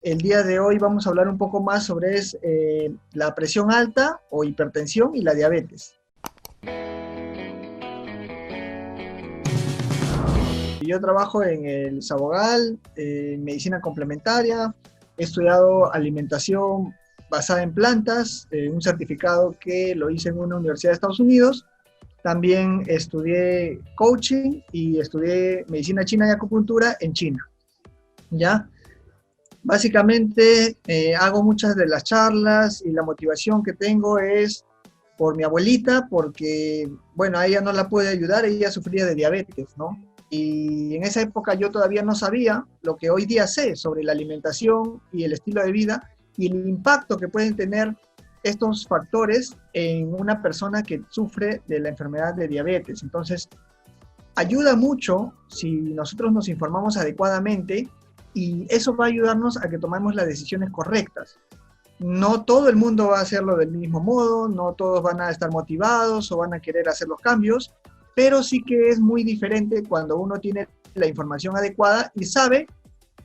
El día de hoy vamos a hablar un poco más sobre la presión alta o hipertensión y la diabetes. Yo trabajo en el Sabogal, en medicina complementaria, he estudiado alimentación basada en plantas, un certificado que lo hice en una universidad de Estados Unidos. También estudié coaching y estudié medicina china y acupuntura en China, ¿ya? Básicamente hago muchas de las charlas y la motivación que tengo es por mi abuelita, porque, bueno, a ella no la pude ayudar, ella sufría de diabetes, ¿no? Y en esa época yo todavía no sabía lo que hoy día sé sobre la alimentación y el estilo de vida y el impacto que pueden tener estos factores en una persona que sufre de la enfermedad de diabetes. Entonces, ayuda mucho si nosotros nos informamos adecuadamente y eso va a ayudarnos a que tomemos las decisiones correctas. No todo el mundo va a hacerlo del mismo modo, no todos van a estar motivados o van a querer hacer los cambios, pero sí que es muy diferente cuando uno tiene la información adecuada y sabe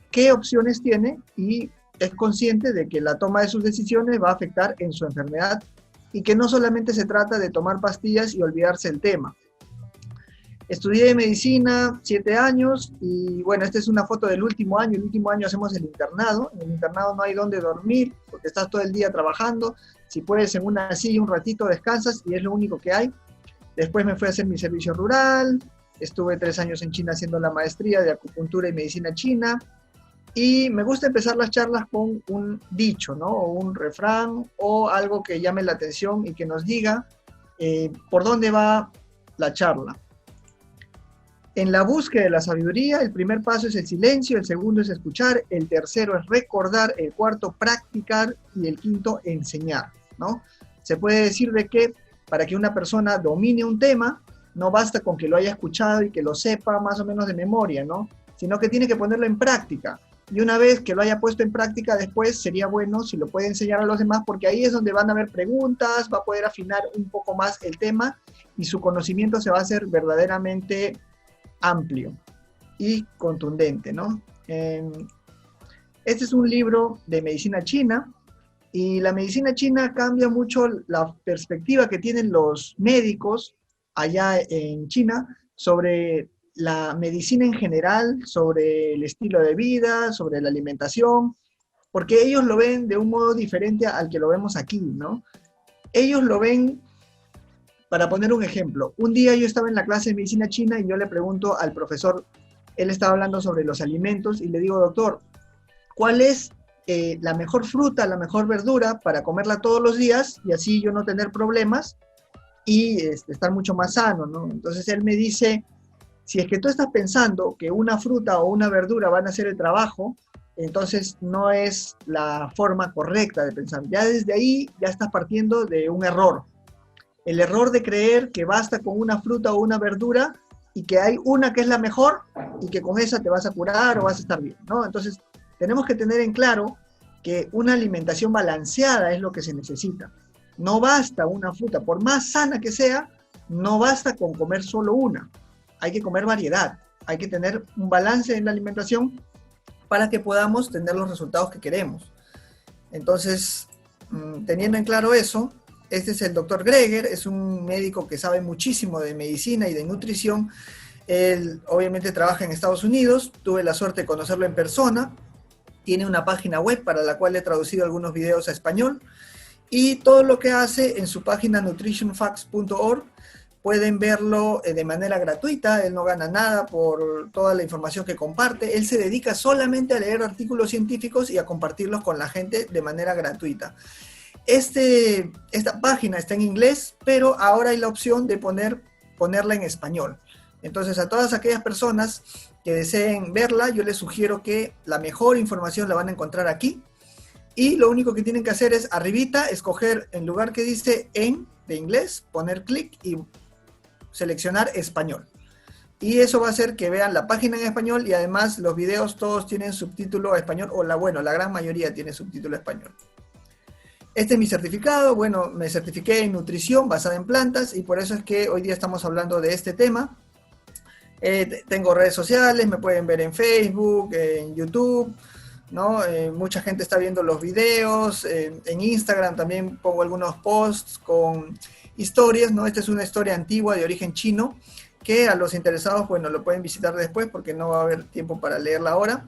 qué opciones tiene y es consciente de que la toma de sus decisiones va a afectar en su enfermedad y que no solamente se trata de tomar pastillas y olvidarse el tema. Estudié medicina 7 años y bueno, esta es una foto del último año. El último año hacemos el internado. En el internado no hay donde dormir porque estás todo el día trabajando. Si puedes en una silla un ratito descansas y es lo único que hay. Después me fui a hacer mi servicio rural. Estuve 3 años en China haciendo la maestría de acupuntura y medicina china. Y me gusta empezar las charlas con un dicho, ¿no? O un refrán o algo que llame la atención y que nos diga por dónde va la charla. En la búsqueda de la sabiduría, el primer paso es el silencio, el segundo es escuchar, el tercero es recordar, el cuarto practicar y el quinto enseñar, ¿no? Se puede decir de que para que una persona domine un tema, no basta con que lo haya escuchado y que lo sepa más o menos de memoria, ¿no? Sino que tiene que ponerlo en práctica. Y una vez que lo haya puesto en práctica, después sería bueno si lo puede enseñar a los demás, porque ahí es donde van a haber preguntas, va a poder afinar un poco más el tema y su conocimiento se va a hacer verdaderamente amplio y contundente, ¿no? Este es un libro de medicina china y la medicina china cambia mucho la perspectiva que tienen los médicos allá en China sobre la medicina en general, sobre el estilo de vida, sobre la alimentación, porque ellos lo ven de un modo diferente al que lo vemos aquí, ¿no? Ellos lo ven. Para poner un ejemplo, un día yo estaba en la clase de medicina china y yo le pregunto al profesor, él estaba hablando sobre los alimentos y le digo, doctor, ¿cuál es la mejor fruta, la mejor verdura para comerla todos los días y así yo no tener problemas y estar mucho más sano, ¿no? Entonces él me dice, si es que tú estás pensando que una fruta o una verdura van a hacer el trabajo, entonces no es la forma correcta de pensar. Ya desde ahí ya estás partiendo de un error. El error de creer que basta con una fruta o una verdura y que hay una que es la mejor y que con esa te vas a curar o vas a estar bien, ¿no? Entonces, tenemos que tener en claro que una alimentación balanceada es lo que se necesita. No basta una fruta, por más sana que sea, no basta con comer solo una. Hay que comer variedad, hay que tener un balance en la alimentación para que podamos tener los resultados que queremos. Entonces, teniendo en claro eso, este es el doctor Greger, es un médico que sabe muchísimo de medicina y de nutrición. Él obviamente trabaja en Estados Unidos, tuve la suerte de conocerlo en persona, tiene una página web para la cual he traducido algunos videos a español y todo lo que hace en su página nutritionfacts.org pueden verlo de manera gratuita, él no gana nada por toda la información que comparte, él se dedica solamente a leer artículos científicos y a compartirlos con la gente de manera gratuita. Esta página está en inglés, pero ahora hay la opción de ponerla en español. Entonces, a todas aquellas personas que deseen verla, yo les sugiero que la mejor información la van a encontrar aquí. Y lo único que tienen que hacer es arribita, escoger en lugar que dice en de inglés, poner clic y seleccionar español. Y eso va a hacer que vean la página en español y además los videos todos tienen subtítulo español, o la gran mayoría tiene subtítulo español. Este es mi certificado, bueno, me certifiqué en nutrición basada en plantas y por eso es que hoy día estamos hablando de este tema. Tengo redes sociales, me pueden ver en Facebook, en YouTube, ¿no? Mucha gente está viendo los videos, en Instagram también pongo algunos posts con historias, ¿no? Esta es una historia antigua de origen chino, que a los interesados, bueno, lo pueden visitar después porque no va a haber tiempo para leerla ahora.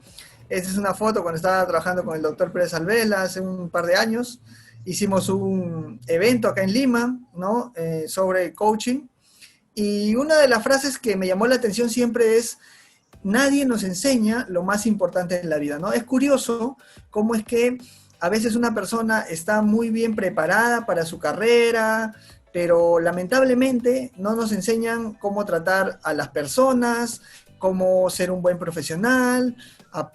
Esta es una foto cuando estaba trabajando con el doctor Pérez Alvela hace un par de años. Hicimos un evento acá en Lima, ¿no? Sobre coaching. Y una de las frases que me llamó la atención siempre es: nadie nos enseña lo más importante en la vida, ¿no? Es curioso cómo es que a veces una persona está muy bien preparada para su carrera, pero lamentablemente no nos enseñan cómo tratar a las personas, cómo ser un buen profesional.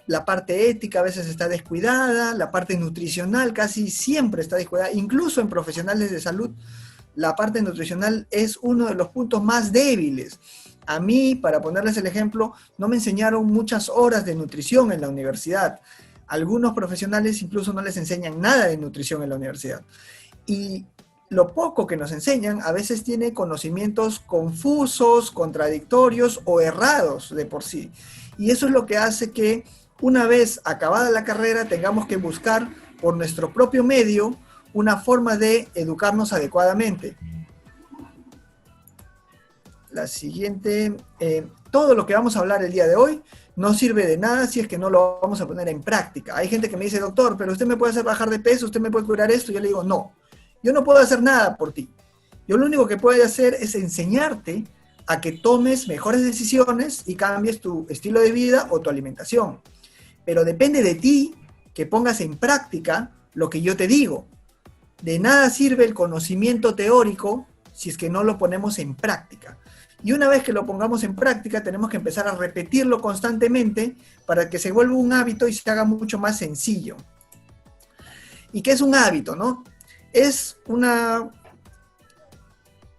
La parte ética a veces está descuidada, la parte nutricional casi siempre está descuidada, incluso en profesionales de salud. La parte nutricional es uno de los puntos más débiles. A mí, para ponerles el ejemplo, no me enseñaron muchas horas de nutrición en la universidad. Algunos profesionales incluso no les enseñan nada de nutrición en la universidad. Y lo poco que nos enseñan a veces tiene conocimientos confusos, contradictorios o errados de por sí. Y eso es lo que hace que una vez acabada la carrera tengamos que buscar por nuestro propio medio una forma de educarnos adecuadamente. La siguiente, todo lo que vamos a hablar el día de hoy no sirve de nada si es que no lo vamos a poner en práctica. Hay gente que me dice: doctor, pero usted me puede hacer bajar de peso, usted me puede curar esto. Yo le digo: no, yo no puedo hacer nada por ti. Yo lo único que puedo hacer es enseñarte a que tomes mejores decisiones y cambies tu estilo de vida o tu alimentación. Pero depende de ti que pongas en práctica lo que yo te digo. De nada sirve el conocimiento teórico si es que no lo ponemos en práctica. Y una vez que lo pongamos en práctica, tenemos que empezar a repetirlo constantemente para que se vuelva un hábito y se haga mucho más sencillo. ¿Y qué es un hábito, no? Es un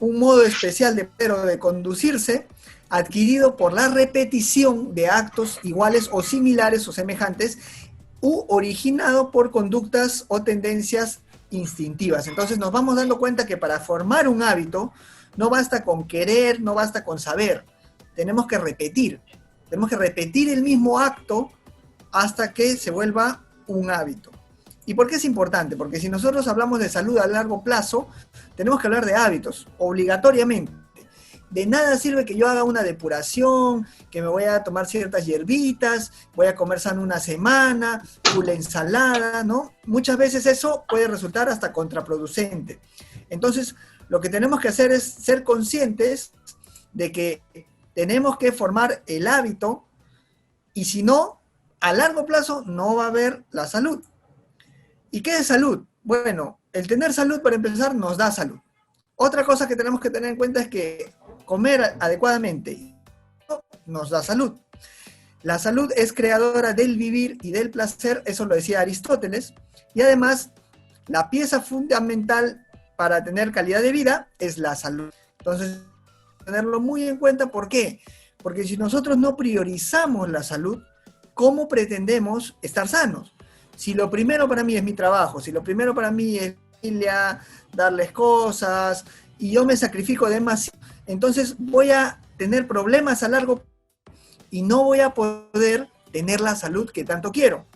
modo especial de conducirse adquirido por la repetición de actos iguales o similares o semejantes u originado por conductas o tendencias instintivas. Entonces nos vamos dando cuenta que para formar un hábito no basta con querer, no basta con saber. Tenemos que repetir el mismo acto hasta que se vuelva un hábito. ¿Y por qué es importante? Porque si nosotros hablamos de salud a largo plazo, tenemos que hablar de hábitos, obligatoriamente. De nada sirve que yo haga una depuración, que me voy a tomar ciertas hierbitas, voy a comer sano una semana, full ensalada, ¿no? Muchas veces eso puede resultar hasta contraproducente. Entonces, lo que tenemos que hacer es ser conscientes de que tenemos que formar el hábito, y si no, a largo plazo no va a haber la salud. ¿Y qué es salud? Bueno, el tener salud, para empezar, nos da salud. Otra cosa que tenemos que tener en cuenta es que comer adecuadamente nos da salud. La salud es creadora del vivir y del placer, eso lo decía Aristóteles, y además la pieza fundamental para tener calidad de vida es la salud. Entonces, tenerlo muy en cuenta. ¿Por qué? Porque si nosotros no priorizamos la salud, ¿cómo pretendemos estar sanos? Si lo primero para mí es mi trabajo, si lo primero para mí es familia, darles cosas, y yo me sacrifico demasiado, entonces voy a tener problemas a largo plazo y no voy a poder tener la salud que tanto quiero.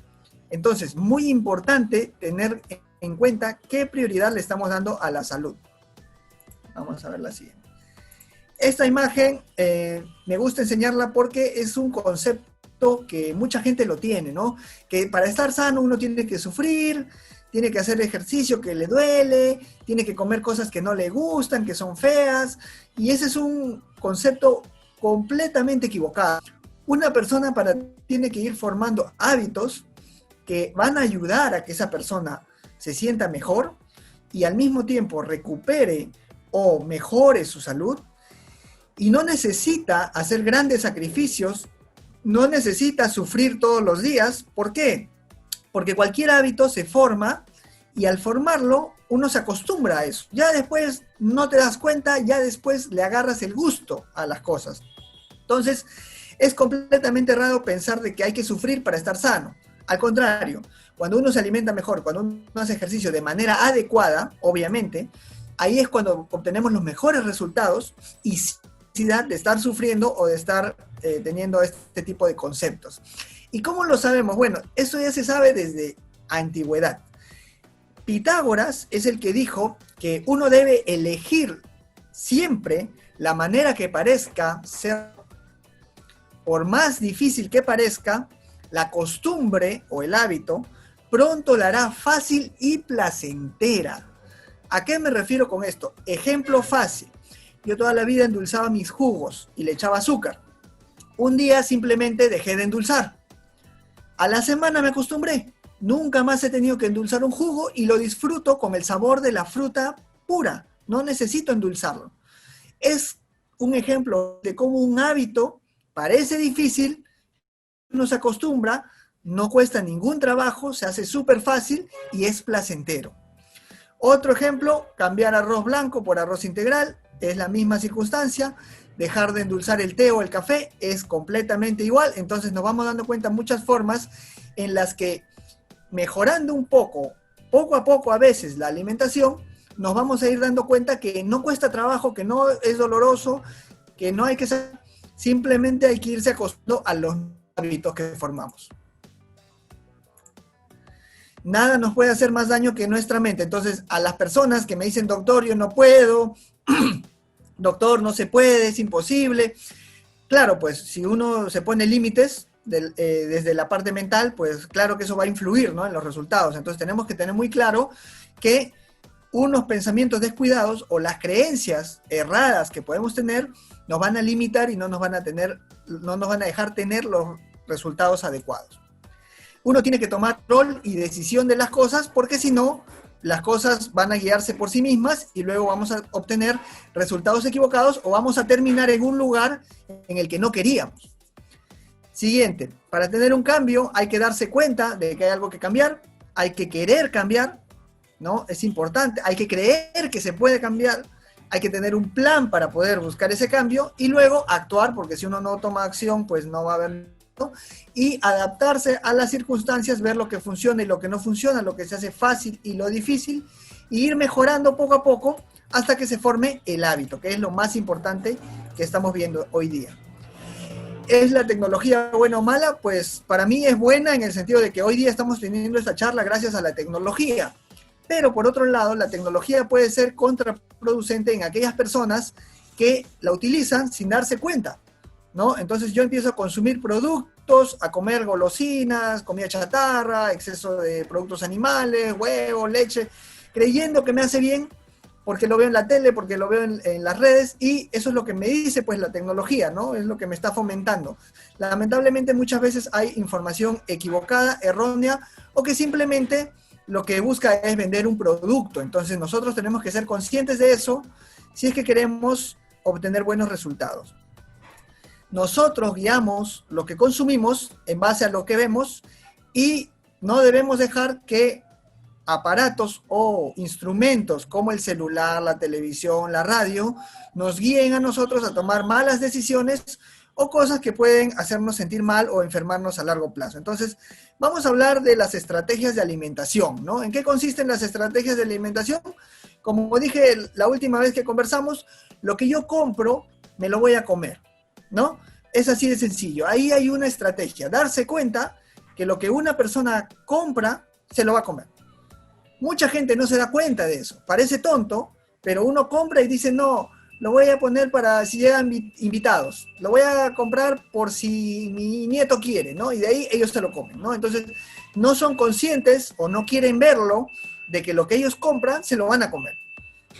Entonces, muy importante tener en cuenta qué prioridad le estamos dando a la salud. Vamos a ver la siguiente. Esta imagen me gusta enseñarla porque es un concepto que mucha gente lo tiene, ¿no? Que para estar sano uno tiene que sufrir, tiene que hacer ejercicio que le duele, tiene que comer cosas que no le gustan, que son feas, y ese es un concepto completamente equivocado. Una persona tiene que ir formando hábitos que van a ayudar a que esa persona se sienta mejor y al mismo tiempo recupere o mejore su salud, y no necesita hacer grandes sacrificios, no necesita sufrir todos los días. ¿Por qué? Porque cualquier hábito se forma y al formarlo uno se acostumbra a eso. Ya después no te das cuenta, ya después le agarras el gusto a las cosas. Entonces, es completamente errado pensar de que hay que sufrir para estar sano. Al contrario, cuando uno se alimenta mejor, cuando uno hace ejercicio de manera adecuada, obviamente, ahí es cuando obtenemos los mejores resultados y de estar sufriendo o de estar teniendo este tipo de conceptos. ¿Y cómo lo sabemos? Bueno, eso ya se sabe desde antigüedad. Pitágoras es el que dijo que uno debe elegir siempre la manera que parezca ser, por más difícil que parezca, la costumbre o el hábito pronto la hará fácil y placentera. ¿A qué me refiero con esto? Ejemplo fácil. Yo toda la vida endulzaba mis jugos y le echaba azúcar. Un día simplemente dejé de endulzar. A la semana me acostumbré. Nunca más he tenido que endulzar un jugo y lo disfruto con el sabor de la fruta pura. No necesito endulzarlo. Es un ejemplo de cómo un hábito parece difícil, uno se acostumbra, no cuesta ningún trabajo, se hace súper fácil y es placentero. Otro ejemplo, cambiar arroz blanco por arroz integral, es la misma circunstancia. Dejar de endulzar el té o el café es completamente igual. Entonces nos vamos dando cuenta muchas formas en las que mejorando un poco a poco a veces la alimentación, nos vamos a ir dando cuenta que no cuesta trabajo, que no es doloroso, que no hay que ser, simplemente hay que irse acostumbrando a los hábitos que formamos. Nada nos puede hacer más daño que nuestra mente. Entonces, a las personas que me dicen, doctor, yo no puedo, doctor, no se puede, es imposible. Claro, pues si uno se pone límites desde la parte mental, pues claro que eso va a influir, ¿no?, en los resultados. Entonces tenemos que tener muy claro que unos pensamientos descuidados o las creencias erradas que podemos tener nos van a limitar y no nos van a dejar tener los resultados adecuados. Uno tiene que tomar control y decisión de las cosas, porque si no, las cosas van a guiarse por sí mismas y luego vamos a obtener resultados equivocados o vamos a terminar en un lugar en el que no queríamos. Siguiente, para tener un cambio hay que darse cuenta de que hay algo que cambiar, hay que querer cambiar, ¿no? Es importante, hay que creer que se puede cambiar, hay que tener un plan para poder buscar ese cambio y luego actuar, porque si uno no toma acción, pues no va a haber, ¿no? Y adaptarse a las circunstancias, ver lo que funciona y lo que no funciona, lo que se hace fácil y lo difícil, y ir mejorando poco a poco hasta que se forme el hábito, que es lo más importante que estamos viendo hoy día. ¿Es la tecnología buena o mala? Pues para mí es buena en el sentido de que hoy día estamos teniendo esta charla gracias a la tecnología. Pero por otro lado, la tecnología puede ser contraproducente en aquellas personas que la utilizan sin darse cuenta, ¿no? Entonces yo empiezo a consumir productos, a comer golosinas, comida chatarra, exceso de productos animales, huevos, leche, creyendo que me hace bien porque lo veo en la tele, porque lo veo en las redes, y eso es lo que me dice pues la tecnología, ¿no? Es lo que me está fomentando. Lamentablemente muchas veces hay información equivocada, errónea, o que simplemente lo que busca es vender un producto. Entonces nosotros tenemos que ser conscientes de eso si es que queremos obtener buenos resultados. Nosotros guiamos lo que consumimos en base a lo que vemos y no debemos dejar que aparatos o instrumentos como el celular, la televisión, la radio, nos guíen a nosotros a tomar malas decisiones o cosas que pueden hacernos sentir mal o enfermarnos a largo plazo. Entonces, vamos a hablar de las estrategias de alimentación, ¿no? ¿En qué consisten las estrategias de alimentación? Como dije la última vez que conversamos, lo que yo compro, me lo voy a comer, ¿no? Es así de sencillo. Ahí hay una estrategia, darse cuenta que lo que una persona compra, se lo va a comer. Mucha gente no se da cuenta de eso. Parece tonto, pero uno compra y dice, no, lo voy a poner para si llegan invitados. Lo voy a comprar por si mi nieto quiere, ¿no? Y de ahí ellos se lo comen, ¿no? Entonces, no son conscientes o no quieren verlo de que lo que ellos compran se lo van a comer.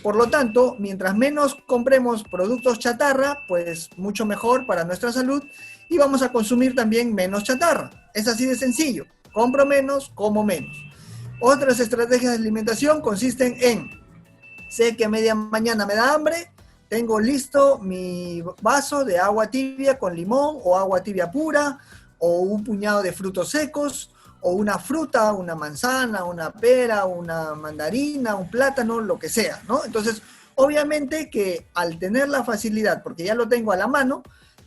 Por lo tanto, mientras menos compremos productos chatarra, pues mucho mejor para nuestra salud y vamos a consumir también menos chatarra. Es así de sencillo. Compro menos, como menos. Otras estrategias de alimentación consisten en, sé que a media mañana me da hambre, tengo listo mi vaso de agua tibia con limón o agua tibia pura, o un puñado de frutos secos, o una fruta, una manzana, una pera, una mandarina, un plátano, lo que sea, ¿no? Entonces, obviamente que al tener la facilidad, porque ya lo tengo a la mano,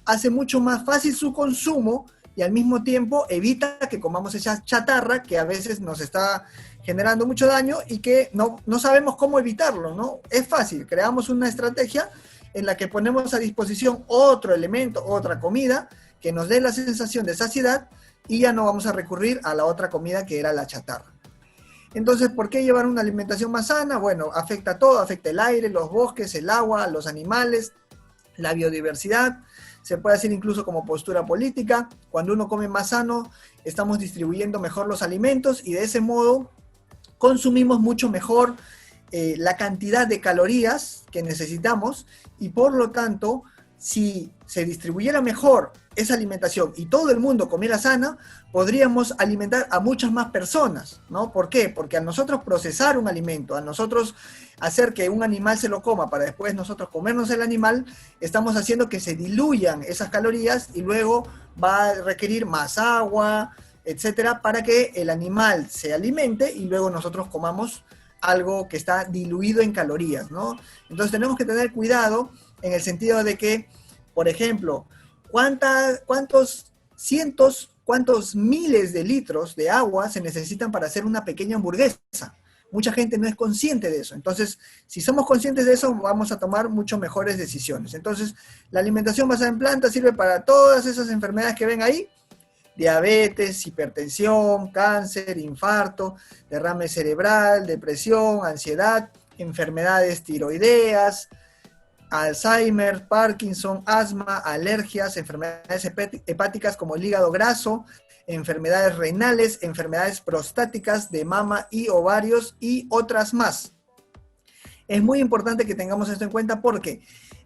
hace mucho más fácil su consumo y al mismo tiempo evita que comamos esa chatarra que a veces nos está generando mucho daño y que no sabemos cómo evitarlo, ¿no? Es fácil, creamos una estrategia en la que ponemos a disposición otro elemento, otra comida, que nos dé la sensación de saciedad y ya no vamos a recurrir a la otra comida que era la chatarra. Entonces, ¿por qué llevar una alimentación más sana? Bueno, afecta todo, afecta el aire, los bosques, el agua, los animales, la biodiversidad. Se puede hacer incluso como postura política. Cuando uno come más sano, estamos distribuyendo mejor los alimentos y de ese modo consumimos mucho mejor la cantidad de calorías que necesitamos y por lo tanto, si se distribuyera mejor esa alimentación y todo el mundo comiera sana, podríamos alimentar a muchas más personas, ¿no? ¿Por qué? Porque a nosotros procesar un alimento, a nosotros hacer que un animal se lo coma para después nosotros comernos el animal, estamos haciendo que se diluyan esas calorías y luego va a requerir más agua, etcétera, para que el animal se alimente y luego nosotros comamos algo que está diluido en calorías, ¿no? Entonces tenemos que tener cuidado en el sentido de que, por ejemplo, cuántos miles de litros de agua se necesitan para hacer una pequeña hamburguesa. Mucha gente no es consciente de eso. Entonces, si somos conscientes de eso, vamos a tomar mucho mejores decisiones. Entonces, la alimentación basada en plantas sirve para todas esas enfermedades que ven ahí: diabetes, hipertensión, cáncer, infarto, derrame cerebral, depresión, ansiedad, enfermedades tiroideas, Alzheimer, Parkinson, asma, alergias, enfermedades hepáticas como el hígado graso, enfermedades renales, enfermedades prostáticas de mama y ovarios y otras más. Es muy importante que tengamos esto en cuenta porque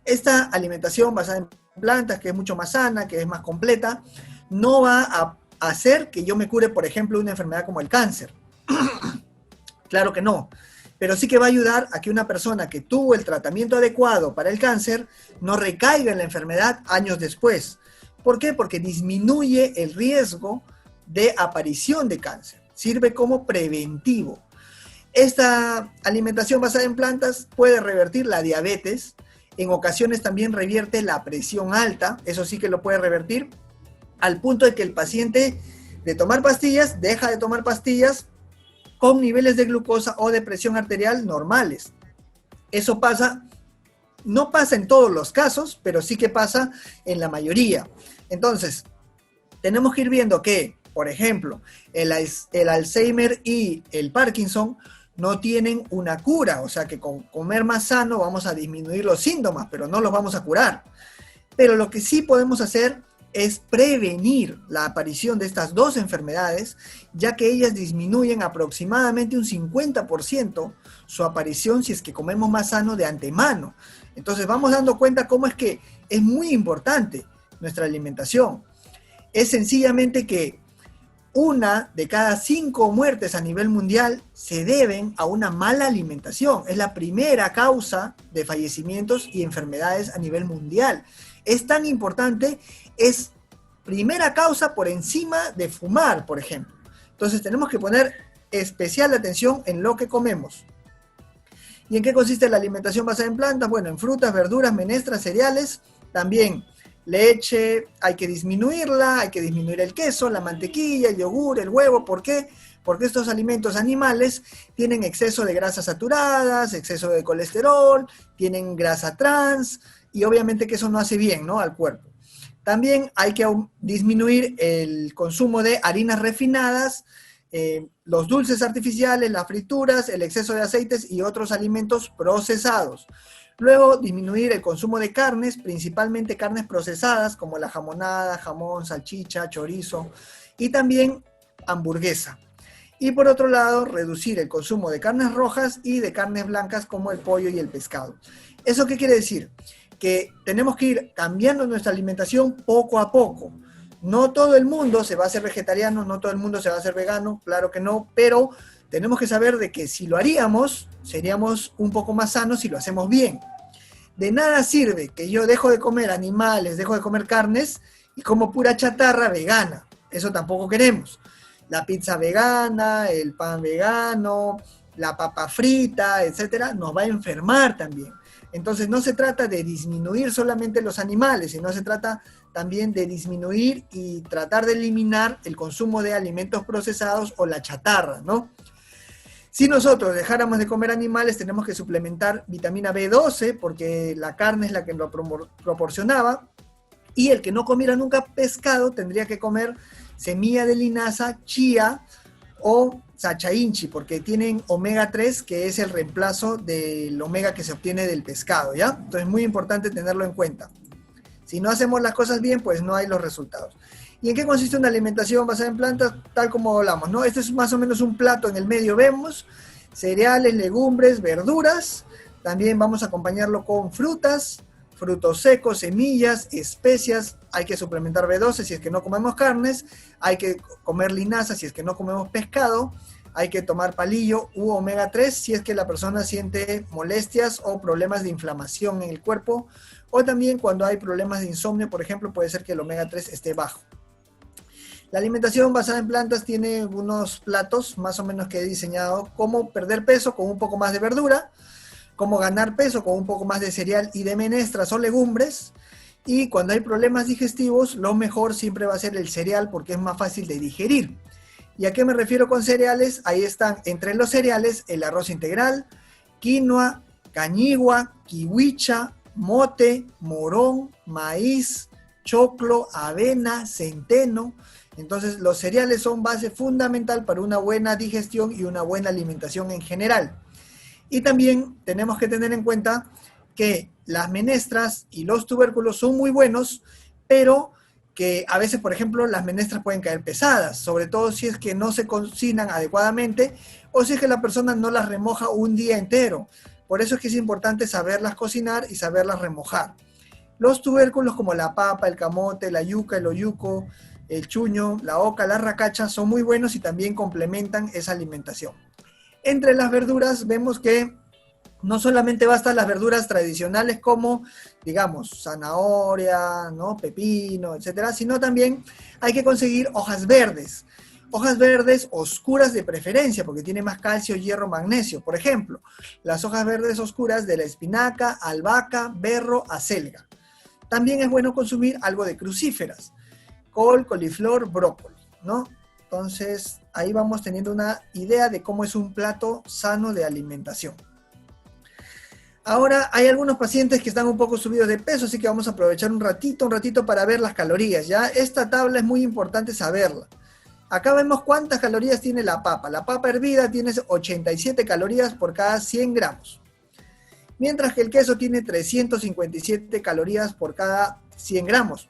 esta alimentación basada en plantas, que es mucho más sana, que es más completa, no va a hacer que yo me cure, por ejemplo, una enfermedad como el cáncer. Claro que no. Pero sí que va a ayudar a que una persona que tuvo el tratamiento adecuado para el cáncer no recaiga en la enfermedad años después. ¿Por qué? Porque disminuye el riesgo de aparición de cáncer. Sirve como preventivo. Esta alimentación basada en plantas puede revertir la diabetes. En ocasiones también revierte la presión alta. Eso sí que lo puede revertir, al punto de que el paciente de tomar pastillas deja de tomar pastillas con niveles de glucosa o de presión arterial normales. Eso no pasa en todos los casos, pero sí que pasa en la mayoría. Entonces, tenemos que ir viendo que, por ejemplo, el Alzheimer y el Parkinson no tienen una cura, o sea que con comer más sano vamos a disminuir los síntomas, pero no los vamos a curar. Pero lo que sí podemos hacer es prevenir la aparición de estas dos enfermedades, ya que ellas disminuyen aproximadamente un 50% su aparición si es que comemos más sano de antemano. Entonces vamos dando cuenta cómo es que es muy importante nuestra alimentación. Es sencillamente que 1 de cada 5 muertes a nivel mundial se deben a una mala alimentación. Es la primera causa de fallecimientos y enfermedades a nivel mundial. Es tan importante, es primera causa por encima de fumar, por ejemplo. Entonces tenemos que poner especial atención en lo que comemos. ¿Y en qué consiste la alimentación basada en plantas? Bueno, en frutas, verduras, menestras, cereales, también leche, hay que disminuirla, hay que disminuir el queso, la mantequilla, el yogur, el huevo. ¿Por qué? Porque estos alimentos animales tienen exceso de grasas saturadas, exceso de colesterol, tienen grasa trans, y obviamente que eso no hace bien, ¿no?, al cuerpo. También hay que disminuir el consumo de harinas refinadas, los dulces artificiales, las frituras, el exceso de aceites y otros alimentos procesados. Luego, disminuir el consumo de carnes, principalmente carnes procesadas como la jamonada, jamón, salchicha, chorizo y también hamburguesa. Y por otro lado, reducir el consumo de carnes rojas y de carnes blancas como el pollo y el pescado. ¿Eso qué quiere decir? Que tenemos que ir cambiando nuestra alimentación poco a poco. No todo el mundo se va a hacer vegetariano, no todo el mundo se va a hacer vegano, claro que no, pero tenemos que saber de que si lo haríamos, seríamos un poco más sanos si lo hacemos bien. De nada sirve que yo dejo de comer animales, dejo de comer carnes y como pura chatarra vegana. Eso tampoco queremos. La pizza vegana, el pan vegano, la papa frita, etcétera, nos va a enfermar también. Entonces no se trata de disminuir solamente los animales, sino se trata también de disminuir y tratar de eliminar el consumo de alimentos procesados o la chatarra, ¿no? Si nosotros dejáramos de comer animales, tenemos que suplementar vitamina B12, porque la carne es la que lo proporcionaba, y el que no comiera nunca pescado tendría que comer semilla de linaza, chía o sacha inchi, porque tienen omega 3, que es el reemplazo del omega que se obtiene del pescado, ¿ya? Entonces es muy importante tenerlo en cuenta. Si no hacemos las cosas bien, pues no hay los resultados. ¿Y en qué consiste una alimentación basada en plantas? Tal como hablamos, ¿no? Este es más o menos un plato. En el medio vemos cereales, legumbres, verduras. También vamos a acompañarlo con frutas, frutos secos, semillas, especias. Hay que suplementar B12 si es que no comemos carnes. Hay que comer linaza si es que no comemos pescado. Hay que tomar palillo u omega 3 si es que la persona siente molestias o problemas de inflamación en el cuerpo. O también cuando hay problemas de insomnio, por ejemplo, puede ser que el omega 3 esté bajo. La alimentación basada en plantas tiene unos platos más o menos que he diseñado: cómo perder peso con un poco más de verdura, cómo ganar peso con un poco más de cereal y de menestras o legumbres. Y cuando hay problemas digestivos, lo mejor siempre va a ser el cereal porque es más fácil de digerir. ¿Y a qué me refiero con cereales? Ahí están entre los cereales el arroz integral, quinoa, cañigua, kiwicha, mote, morón, maíz, choclo, avena, centeno. Entonces los cereales son base fundamental para una buena digestión y una buena alimentación en general. Y también tenemos que tener en cuenta que las menestras y los tubérculos son muy buenos, pero que a veces, por ejemplo, las menestras pueden caer pesadas, sobre todo si es que no se cocinan adecuadamente o si es que la persona no las remoja un día entero. Por eso es que es importante saberlas cocinar y saberlas remojar. Los tubérculos como la papa, el camote, la yuca, el oyuco, el chuño, la oca, la racacha son muy buenos y también complementan esa alimentación. Entre las verduras vemos que no solamente bastan las verduras tradicionales como, digamos, zanahoria, ¿no? Pepino, etcétera, sino también hay que conseguir hojas verdes. Hojas verdes oscuras de preferencia, porque tiene más calcio, hierro, magnesio. Por ejemplo, las hojas verdes oscuras de la espinaca, albahaca, berro, acelga. También es bueno consumir algo de crucíferas: col, coliflor, brócoli, ¿no? Entonces, ahí vamos teniendo una idea de cómo es un plato sano de alimentación. Ahora, hay algunos pacientes que están un poco subidos de peso, así que vamos a aprovechar un ratito para ver las calorías, ¿ya? Esta tabla es muy importante saberla. Acá vemos cuántas calorías tiene la papa. La papa hervida tiene 87 calorías por cada 100 gramos. Mientras que el queso tiene 357 calorías por cada 100 gramos.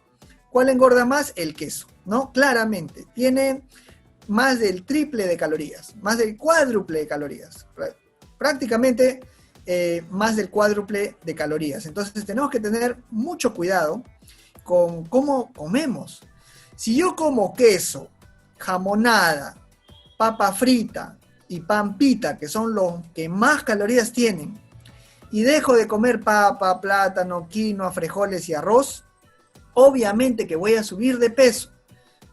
¿Cuál engorda más? El queso, ¿no? Claramente, tiene más del triple de calorías, más del cuádruple de calorías, prácticamente más del cuádruple de calorías. Entonces tenemos que tener mucho cuidado con cómo comemos. Si yo como queso, jamonada, papa frita y pan pita, que son los que más calorías tienen, y dejo de comer papa, plátano, quinoa, frijoles y arroz, obviamente que voy a subir de peso.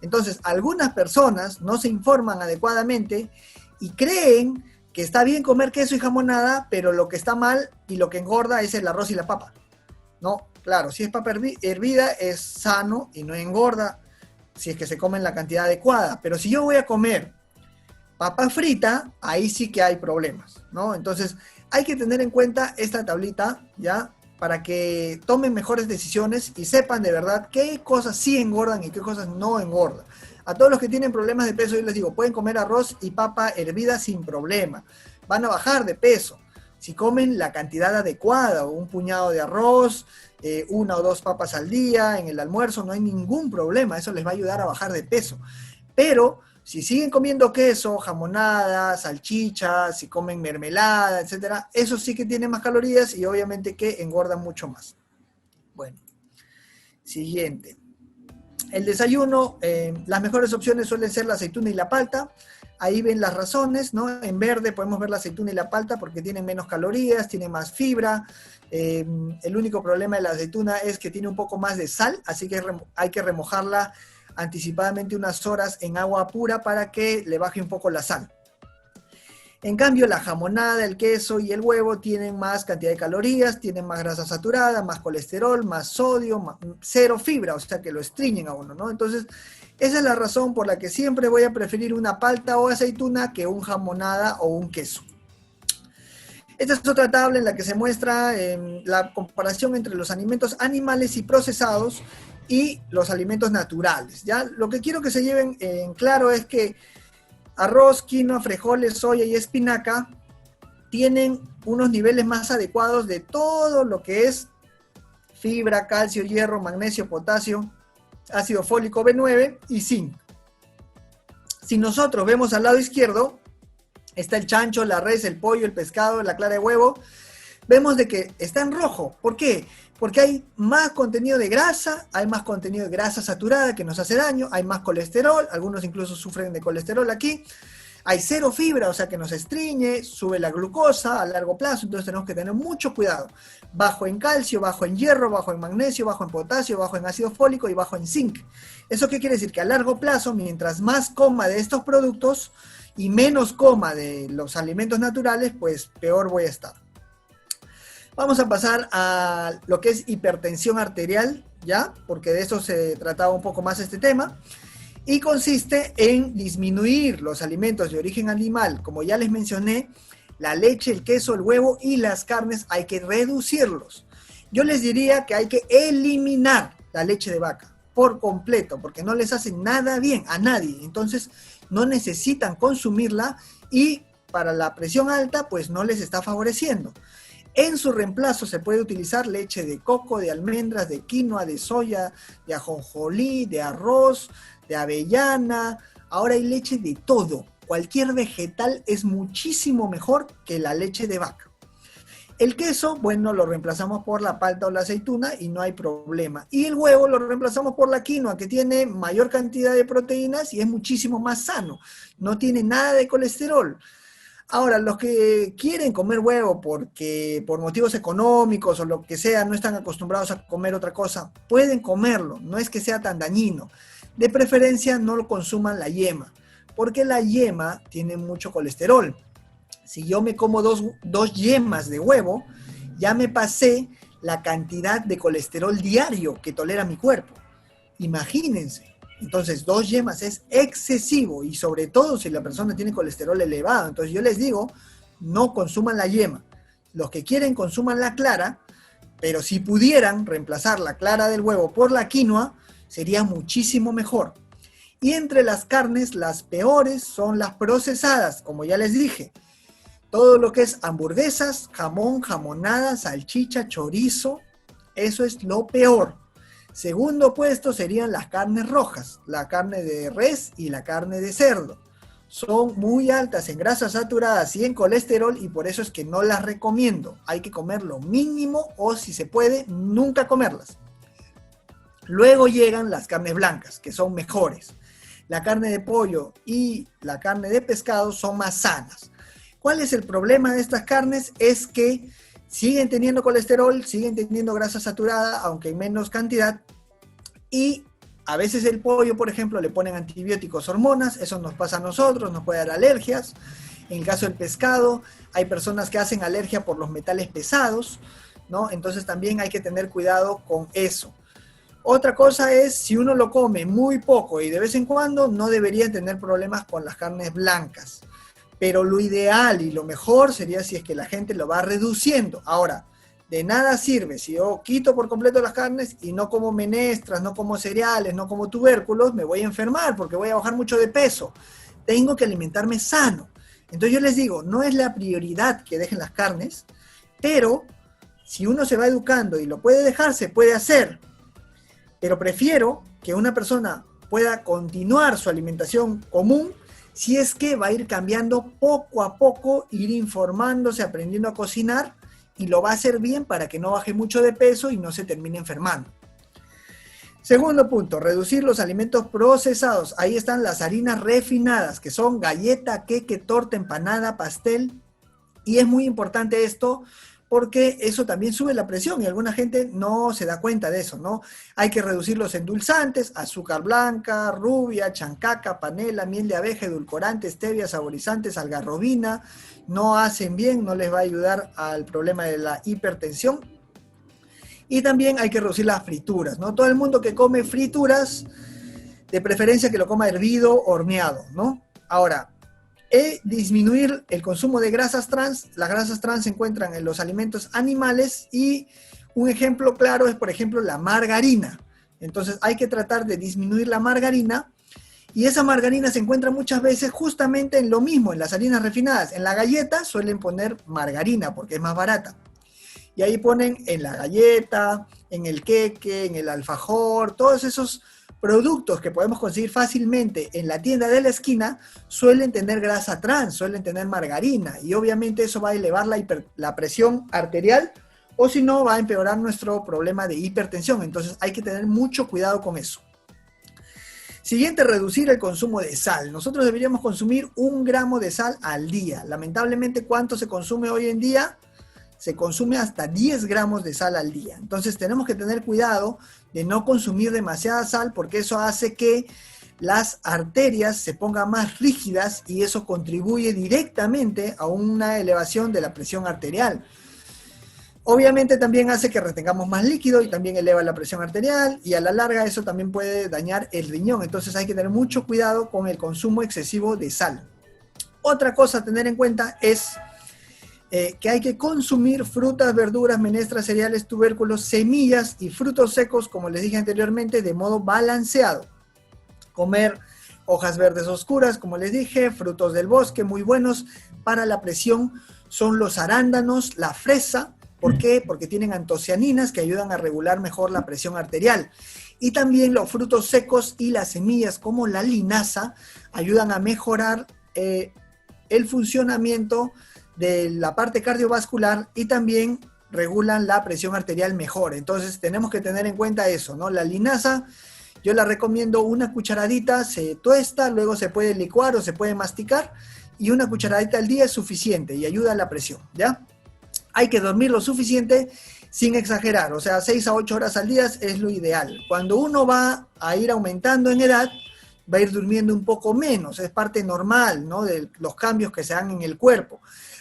Entonces, algunas personas no se informan adecuadamente y creen que está bien comer queso y jamonada, pero lo que está mal y lo que engorda es el arroz y la papa. No, claro, si es papa hervida es sano y no engorda si es que se come en la cantidad adecuada. Pero si yo voy a comer papa frita, ahí sí que hay problemas, ¿no? Entonces, hay que tener en cuenta esta tablita, ¿ya? Para que tomen mejores decisiones y sepan de verdad qué cosas sí engordan y qué cosas no engordan. A todos los que tienen problemas de peso, yo les digo, pueden comer arroz y papa hervida sin problema. Van a bajar de peso. Si comen la cantidad adecuada, un puñado de arroz, una o dos papas al día en el almuerzo, no hay ningún problema. Eso les va a ayudar a bajar de peso. Pero si siguen comiendo queso, jamonada, salchicha, si comen mermelada, etcétera, eso sí que tiene más calorías y obviamente que engordan mucho más. Bueno, siguiente. El desayuno, las mejores opciones suelen ser la aceituna y la palta. Ahí ven las razones, ¿no? En verde podemos ver la aceituna y la palta porque tienen menos calorías, tienen más fibra. El único problema de la aceituna es que tiene un poco más de sal, así que hay que remojarla anticipadamente unas horas en agua pura para que le baje un poco la sal. En cambio, la jamonada, el queso y el huevo tienen más cantidad de calorías, tienen más grasa saturada, más colesterol, más sodio, cero fibra, o sea que lo estreñen a uno, ¿no? Entonces, esa es la razón por la que siempre voy a preferir una palta o aceituna que un jamonada o un queso. Esta es otra tabla en la que se muestra la comparación entre los alimentos animales y procesados y los alimentos naturales. ¿Ya? Lo que quiero que se lleven en claro es que arroz, quinoa, frijoles, soya y espinaca tienen unos niveles más adecuados de todo lo que es fibra, calcio, hierro, magnesio, potasio, ácido fólico B9 y zinc. Si nosotros vemos al lado izquierdo, está el chancho, la res, el pollo, el pescado, la clara de huevo, vemos de que está en rojo. ¿Por qué? Porque hay más contenido de grasa, hay más contenido de grasa saturada que nos hace daño, hay más colesterol, algunos incluso sufren de colesterol aquí, hay cero fibra, o sea que nos estriñe, sube la glucosa a largo plazo, entonces tenemos que tener mucho cuidado. Bajo en calcio, bajo en hierro, bajo en magnesio, bajo en potasio, bajo en ácido fólico y bajo en zinc. ¿Eso qué quiere decir? Que a largo plazo, mientras más coma de estos productos y menos coma de los alimentos naturales, pues peor voy a estar. Vamos a pasar a lo que es hipertensión arterial, ¿ya? Porque de eso se trataba un poco más este tema. Y consiste en disminuir los alimentos de origen animal, como ya les mencioné, la leche, el queso, el huevo y las carnes, hay que reducirlos. Yo les diría que hay que eliminar la leche de vaca por completo, porque no les hace nada bien a nadie. Entonces, no necesitan consumirla y para la presión alta, pues no les está favoreciendo. En su reemplazo se puede utilizar leche de coco, de almendras, de quinoa, de soya, de ajonjolí, de arroz, de avellana. Ahora hay leche de todo. Cualquier vegetal es muchísimo mejor que la leche de vaca. El queso, bueno, lo reemplazamos por la palta o la aceituna y no hay problema. Y el huevo lo reemplazamos por la quinoa, que tiene mayor cantidad de proteínas y es muchísimo más sano. No tiene nada de colesterol. Ahora, los que quieren comer huevo porque por motivos económicos o lo que sea, no están acostumbrados a comer otra cosa, pueden comerlo, no es que sea tan dañino. De preferencia no lo consuman la yema, porque la yema tiene mucho colesterol. Si yo me como dos yemas de huevo, ya me pasé la cantidad de colesterol diario que tolera mi cuerpo. Imagínense. Entonces, 2 yemas es excesivo y sobre todo si la persona tiene colesterol elevado. Entonces, yo les digo, no consuman la yema. Los que quieren consuman la clara, pero si pudieran reemplazar la clara del huevo por la quinoa, sería muchísimo mejor. Y entre las carnes, las peores son las procesadas, como ya les dije. Todo lo que es hamburguesas, jamón, jamonada, salchicha, chorizo, eso es lo peor. Segundo puesto serían las carnes rojas, la carne de res y la carne de cerdo. Son muy altas en grasas saturadas y en colesterol y por eso es que no las recomiendo. Hay que comer lo mínimo o si se puede, nunca comerlas. Luego llegan las carnes blancas, que son mejores. La carne de pollo y la carne de pescado son más sanas. ¿Cuál es el problema de estas carnes? Es que siguen teniendo colesterol, siguen teniendo grasa saturada, aunque en menos cantidad, y a veces el pollo, por ejemplo, le ponen antibióticos, hormonas, eso nos pasa a nosotros, nos puede dar alergias. En el caso del pescado, hay personas que hacen alergia por los metales pesados, ¿no? Entonces también hay que tener cuidado con eso. Otra cosa es, si uno lo come muy poco y de vez en cuando, no debería tener problemas con las carnes blancas. Pero lo ideal y lo mejor sería si es que la gente lo va reduciendo. Ahora, de nada sirve si yo quito por completo las carnes y no como menestras, no como cereales, no como tubérculos, me voy a enfermar porque voy a bajar mucho de peso. Tengo que alimentarme sano. Entonces yo les digo, no es la prioridad que dejen las carnes, pero si uno se va educando y lo puede dejar, se puede hacer. Pero prefiero que una persona pueda continuar su alimentación común si es que va a ir cambiando poco a poco, ir informándose, aprendiendo a cocinar y lo va a hacer bien para que no baje mucho de peso y no se termine enfermando. Segundo punto, reducir los alimentos procesados. Ahí están las harinas refinadas, que son galleta, queque, torta, empanada, pastel. Y es muy importante esto porque eso también sube la presión y alguna gente no se da cuenta de eso, ¿no? Hay que reducir los endulzantes, azúcar blanca, rubia, chancaca, panela, miel de abeja, edulcorantes, stevia, saborizantes, algarrobina. No hacen bien, no les va a ayudar al problema de la hipertensión. Y también hay que reducir las frituras, ¿no? Todo el mundo que come frituras, de preferencia que lo coma hervido, horneado, ¿no? Ahora, disminuir el consumo de grasas trans. Las grasas trans se encuentran en los alimentos animales y un ejemplo claro es, por ejemplo, la margarina. Entonces hay que tratar de disminuir la margarina, y esa margarina se encuentra muchas veces justamente en lo mismo, en las harinas refinadas. En la galleta suelen poner margarina porque es más barata. Y ahí ponen en la galleta, en el queque, en el alfajor, todos esos productos que podemos conseguir fácilmente en la tienda de la esquina suelen tener grasa trans, suelen tener margarina, y obviamente eso va a elevar la presión arterial, o si no va a empeorar nuestro problema de hipertensión. Entonces hay que tener mucho cuidado con eso. Siguiente, reducir el consumo de sal. Nosotros deberíamos consumir 1 gramo de sal al día. Lamentablemente, ¿cuánto se consume hoy en día? Se consume hasta 10 gramos de sal al día. Entonces tenemos que tener cuidado de no consumir demasiada sal, porque eso hace que las arterias se pongan más rígidas y eso contribuye directamente a una elevación de la presión arterial. Obviamente también hace que retengamos más líquido y también eleva la presión arterial, y a la larga eso también puede dañar el riñón. Entonces hay que tener mucho cuidado con el consumo excesivo de sal. Otra cosa a tener en cuenta es que hay que consumir frutas, verduras, menestras, cereales, tubérculos, semillas y frutos secos, como les dije anteriormente, de modo balanceado. Comer hojas verdes oscuras, como les dije, frutos del bosque muy buenos para la presión son los arándanos, la fresa. ¿Por qué? Porque tienen antocianinas que ayudan a regular mejor la presión arterial. Y también los frutos secos y las semillas, como la linaza, ayudan a mejorar el funcionamiento de la parte cardiovascular y también regulan la presión arterial mejor. Entonces tenemos que tener en cuenta eso, ¿no? La linaza, yo la recomiendo 1 cucharadita, se tuesta, luego se puede licuar o se puede masticar, y 1 cucharadita al día es suficiente y ayuda a la presión, ¿ya? Hay que dormir lo suficiente sin exagerar, o sea, 6 a 8 horas al día es lo ideal. Cuando uno va a ir aumentando en edad, va a ir durmiendo un poco menos, es parte normal, ¿no?, de los cambios que se dan en el cuerpo.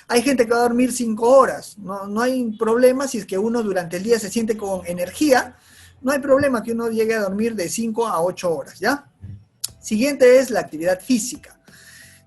Hay gente que va a dormir 5 horas, no hay problema si es que uno durante el día se siente con energía, no hay problema que uno llegue a dormir de 5 a 8 horas, ¿ya? Siguiente es la actividad física.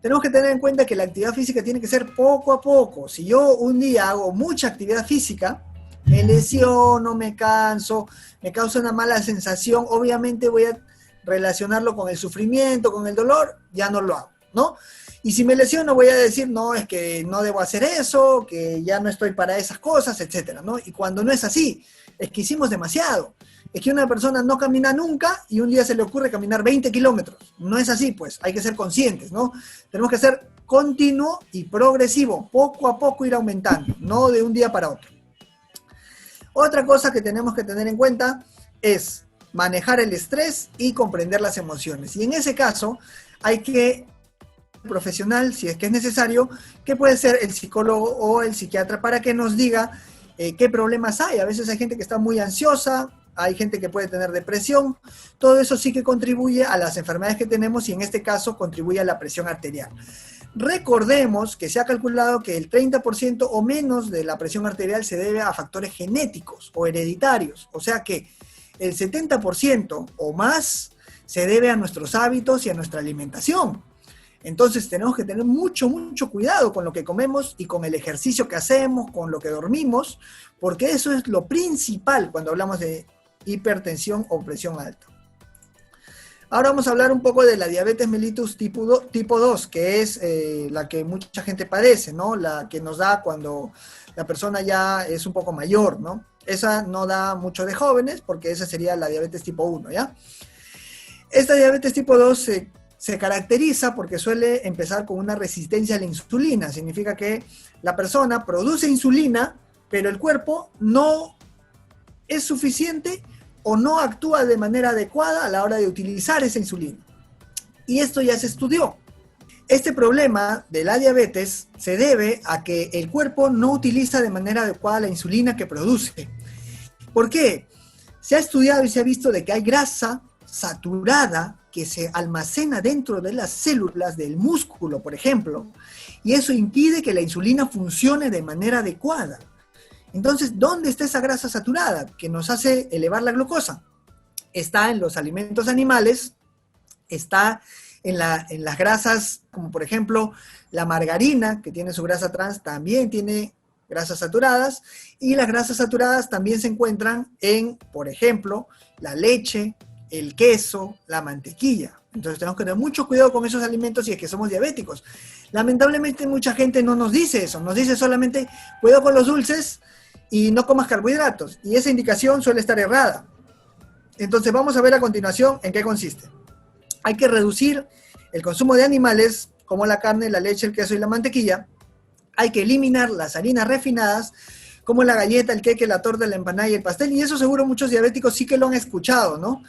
Tenemos que tener en cuenta que la actividad física tiene que ser poco a poco. Si yo un día hago mucha actividad física, me lesiono, me canso, me causa una mala sensación, obviamente voy a relacionarlo con el sufrimiento, con el dolor, ya no lo hago, ¿no? Y si me lesiono voy a decir, no, es que no debo hacer eso, que ya no estoy para esas cosas, etcétera, ¿no? Y cuando no es así, es que hicimos demasiado. Es que una persona no camina nunca y un día se le ocurre caminar 20 kilómetros. No es así, pues, hay que ser conscientes, ¿no? Tenemos que ser continuo y progresivo, poco a poco ir aumentando, no de un día para otro. Otra cosa que tenemos que tener en cuenta es manejar el estrés y comprender las emociones. Y en ese caso hay que profesional, si es que es necesario, que puede ser el psicólogo o el psiquiatra, para que nos diga qué problemas hay. A veces hay gente que está muy ansiosa, hay gente que puede tener depresión, todo eso sí que contribuye a las enfermedades que tenemos, y en este caso contribuye a la presión arterial. Recordemos que se ha calculado que el 30% o menos de la presión arterial se debe a factores genéticos o hereditarios, o sea que el 70% o más se debe a nuestros hábitos y a nuestra alimentación. Entonces tenemos que tener mucho cuidado con lo que comemos y con el ejercicio que hacemos, con lo que dormimos, porque eso es lo principal cuando hablamos de hipertensión o presión alta. Ahora vamos a hablar un poco de la diabetes mellitus tipo 2, que es la que mucha gente padece, ¿no? La que nos da cuando la persona ya es un poco mayor, ¿no? Esa no da mucho de jóvenes, porque esa sería la diabetes tipo 1, ¿ya? Esta diabetes tipo 2 se caracteriza porque suele empezar con una resistencia a la insulina. Significa que la persona produce insulina, pero el cuerpo no es suficiente o no actúa de manera adecuada a la hora de utilizar esa insulina. Y esto ya se estudió. Este problema de la diabetes se debe a que el cuerpo no utiliza de manera adecuada la insulina que produce. ¿Por qué? Se ha estudiado y se ha visto de que hay grasa saturada que se almacena dentro de las células del músculo, por ejemplo, y eso impide que la insulina funcione de manera adecuada. Entonces, ¿dónde está esa grasa saturada que nos hace elevar la glucosa? Está en los alimentos animales, está en las grasas, como por ejemplo la margarina, que tiene su grasa trans, también tiene grasas saturadas, y las grasas saturadas también se encuentran en, por ejemplo, la leche, el queso, la mantequilla. Entonces tenemos que tener mucho cuidado con esos alimentos si es que somos diabéticos. Lamentablemente mucha gente no nos dice eso, nos dice solamente cuidado con los dulces y no comas carbohidratos. Y esa indicación suele estar errada. Entonces vamos a ver a continuación en qué consiste. Hay que reducir el consumo de animales como la carne, la leche, el queso y la mantequilla. Hay que eliminar las harinas refinadas como la galleta, el queque, la torta, la empanada y el pastel. Y eso seguro muchos diabéticos sí que lo han escuchado, ¿no?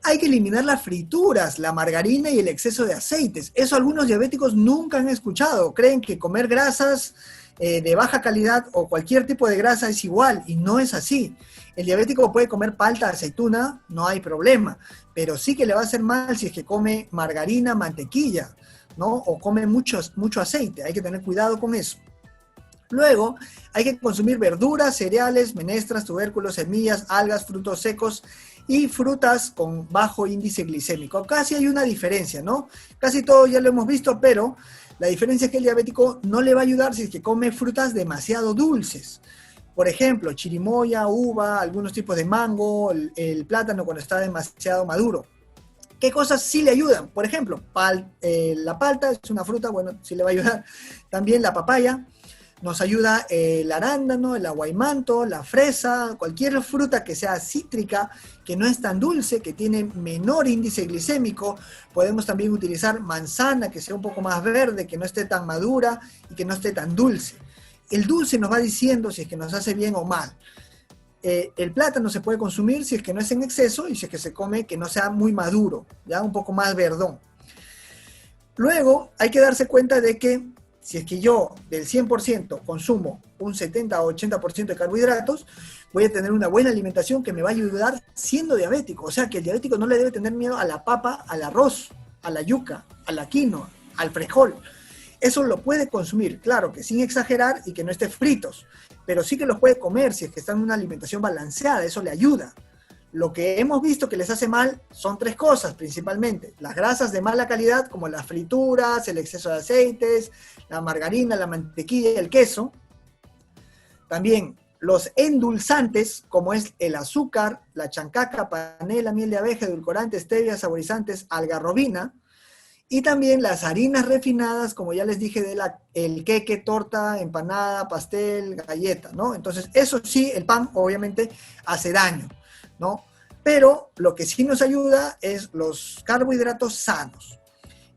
Hay que eliminar las frituras, la margarina y el exceso de aceites. Eso algunos diabéticos nunca han escuchado. Creen que comer grasas de baja calidad o cualquier tipo de grasa es igual, y no es así. El diabético puede comer palta, aceituna, no hay problema, pero sí que le va a hacer mal si es que come margarina, mantequilla, ¿no? O come mucho aceite. Hay que tener cuidado con eso. Luego, hay que consumir verduras, cereales, menestras, tubérculos, semillas, algas, frutos secos y frutas con bajo índice glicémico. Casi hay una diferencia, ¿no? Casi todo ya lo hemos visto, pero la diferencia es que el diabético no le va a ayudar si es que come frutas demasiado dulces. Por ejemplo, chirimoya, uva, algunos tipos de mango, el plátano cuando está demasiado maduro. ¿Qué cosas sí le ayudan? Por ejemplo, la palta es una fruta, bueno, sí le va a ayudar. También la papaya. Nos ayuda el arándano, el aguaimanto, la fresa, cualquier fruta que sea cítrica, que no es tan dulce, que tiene menor índice glicémico. Podemos también utilizar manzana, que sea un poco más verde, que no esté tan madura y que no esté tan dulce. El dulce nos va diciendo si es que nos hace bien o mal. El plátano se puede consumir si es que no es en exceso y si es que se come que no sea muy maduro, ya un poco más verdón. Luego hay que darse cuenta de que si es que yo del 100% consumo un 70 o 80% de carbohidratos, voy a tener una buena alimentación que me va a ayudar siendo diabético. O sea que el diabético no le debe tener miedo a la papa, al arroz, a la yuca, a la quinoa, al frijol. Eso lo puede consumir, claro que sin exagerar y que no esté fritos, pero sí que los puede comer si es que está en una alimentación balanceada, eso le ayuda. Lo que hemos visto que les hace mal son tres cosas principalmente. Las grasas de mala calidad, como las frituras, el exceso de aceites, la margarina, la mantequilla y el queso. También los endulzantes, como es el azúcar, la chancaca, panela, miel de abeja, edulcorantes, stevia, saborizantes, algarrobina. Y también las harinas refinadas, como ya les dije, el queque, torta, empanada, pastel, galleta, ¿no? Entonces, eso sí, el pan obviamente hace daño, ¿no? Pero lo que sí nos ayuda es los carbohidratos sanos.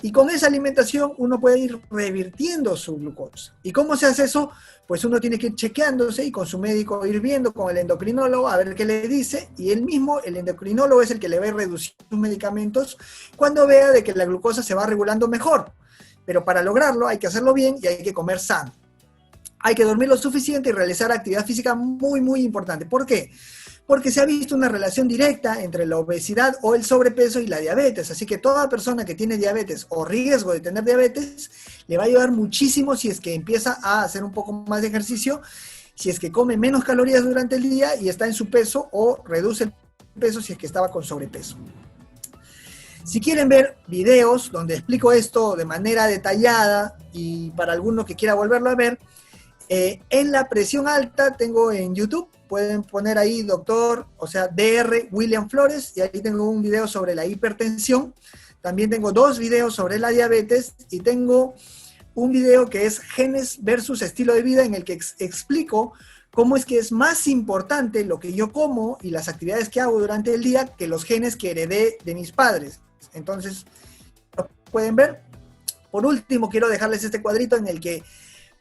Y con esa alimentación uno puede ir revirtiendo su glucosa. ¿Y cómo se hace eso? Pues uno tiene que ir chequeándose y con su médico ir viendo con el endocrinólogo a ver qué le dice. Y él mismo, el endocrinólogo, es el que le va a reducir sus medicamentos cuando vea de que la glucosa se va regulando mejor. Pero para lograrlo hay que hacerlo bien y hay que comer sano. Hay que dormir lo suficiente y realizar actividad física muy, muy importante. ¿Por qué? Porque se ha visto una relación directa entre la obesidad o el sobrepeso y la diabetes. Así que toda persona que tiene diabetes o riesgo de tener diabetes le va a ayudar muchísimo si es que empieza a hacer un poco más de ejercicio, si es que come menos calorías durante el día y está en su peso, o reduce el peso si es que estaba con sobrepeso. Si quieren ver videos donde explico esto de manera detallada y para alguno que quiera volverlo a ver, en la presión alta tengo en YouTube, pueden poner ahí doctor, o sea, DR William Flores, y ahí tengo un video sobre la hipertensión. También tengo 2 videos sobre la diabetes y tengo un video que es genes versus estilo de vida, en el que explico cómo es que es más importante lo que yo como y las actividades que hago durante el día que los genes que heredé de mis padres. Entonces, ¿lo pueden ver? Por último, quiero dejarles este cuadrito en el que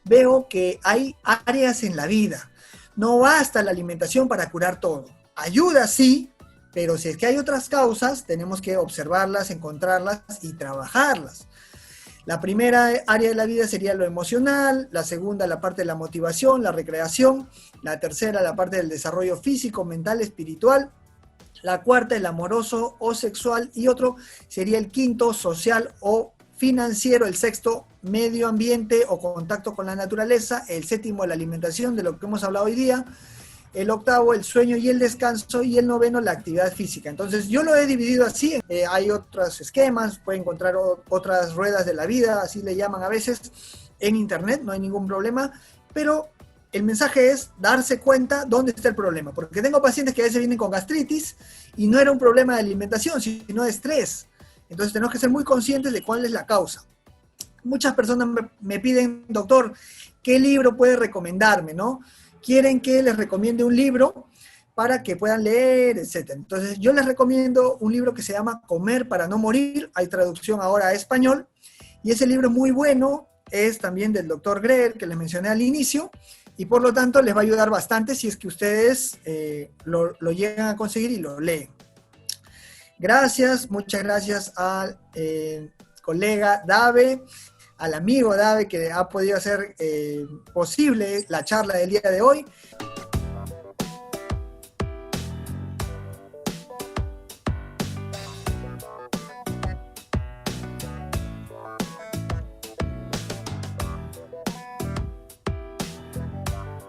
veo que hay áreas en la vida. No basta la alimentación para curar todo. Ayuda, sí, pero si es que hay otras causas, tenemos que observarlas, encontrarlas y trabajarlas. La primera área de la vida sería lo emocional, la segunda la parte de la motivación, la recreación, la tercera la parte del desarrollo físico, mental, espiritual, la cuarta el amoroso o sexual, y otro sería el quinto social o financiero, el sexto medio ambiente o contacto con la naturaleza, el séptimo la alimentación, de lo que hemos hablado hoy día, el octavo el sueño y el descanso, y el noveno la actividad física. Entonces yo lo he dividido así, hay otros esquemas, pueden encontrar otras ruedas de la vida, así le llaman a veces, en internet, no hay ningún problema, pero el mensaje es darse cuenta dónde está el problema, porque tengo pacientes que a veces vienen con gastritis y no era un problema de alimentación, sino de estrés. Entonces tenemos que ser muy conscientes de cuál es la causa. Muchas personas me piden, doctor, ¿qué libro puede recomendarme, no? Quieren que les recomiende un libro para que puedan leer, etc. Entonces yo les recomiendo un libro que se llama Comer para no morir, hay traducción ahora a español, y ese libro es muy bueno, es también del doctor Greer, que les mencioné al inicio, y por lo tanto les va a ayudar bastante si es que ustedes lo llegan a conseguir y lo leen. Gracias, muchas gracias al colega Dave, al amigo Dave que ha podido hacer posible la charla del día de hoy.